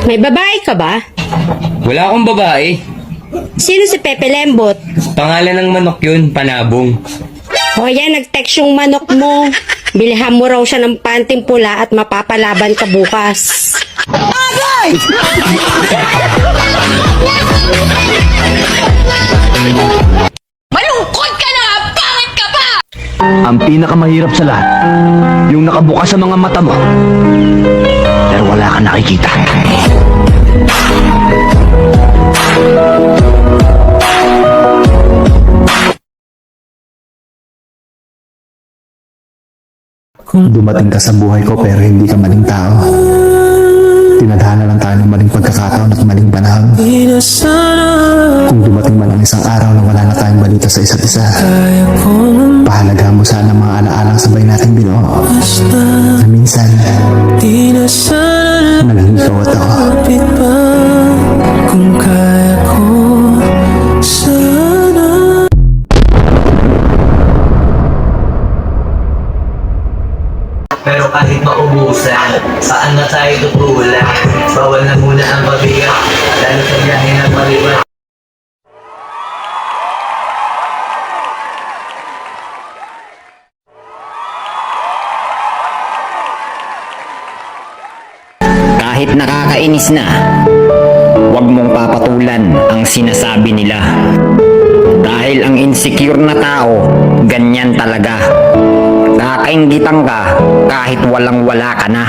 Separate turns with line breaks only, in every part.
May babae ka ba?
Wala akong babae.
Sino si Pepe Lembot?
Pangalan ng manok yun, Panabong.
O yan, nag-text yung manok mo. Bilhan mo raw siya ng panting pula at mapapalaban ka bukas.
Malungkot ka na nga! Pangit ka pa!
Ang pinakamahirap sa lahat, yung nakabukas sa mga mata mo, pero wala kang nakikita.
Dumating ka sa buhay ko pero hindi ka maling tao. Tinadhana lang tayo ng maling pagkakataon at maling panahon. Kung dumating man ang isang araw na wala na tayong balita sa isa't isa, pahalagahan mo sana ang mga alaalang sabay nating binuo. Na minsan, naging ikaw at ako.
Kung kaya ko sana.
Pero kahit maubusan, saan na tayo tutulan? Bawal na muna ang pabigat, lalo sa biyahe ng maliwan.
Kahit nakakainis na, huwag mong papatulan ang sinasabi nila. Dahil ang insecure na tao, ganyan talaga. Kakainggitan ka kahit walang-wala ka na.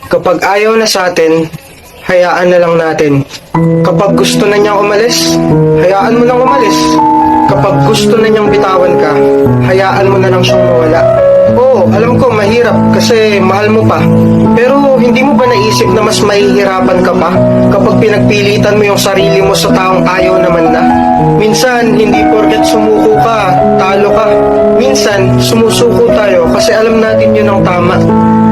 Kapag ayaw na sa atin, hayaan na lang natin. Kapag gusto na niyang umalis, hayaan mo lang umalis. Kapag gusto na niyang bitawan ka, hayaan mo na lang siyang mawala. Oo, alam ko mahirap kasi mahal mo pa. Pero hindi mo ba naisip na mas mahihirapan ka pa kapag pinagpilitan mo yung sarili mo sa taong ayaw naman na? Minsan, hindi porket sumuko ka, talo ka. Minsan, sumusuko tayo kasi alam natin yun ang tama.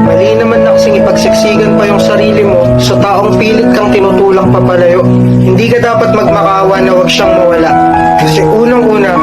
Mali naman na kasing ipagsiksikan pa yung sarili mo sa taong pilit kang tinutulak papalayo. Hindi ka dapat magmakawa na wag siyang mawala. Kasi unang-una,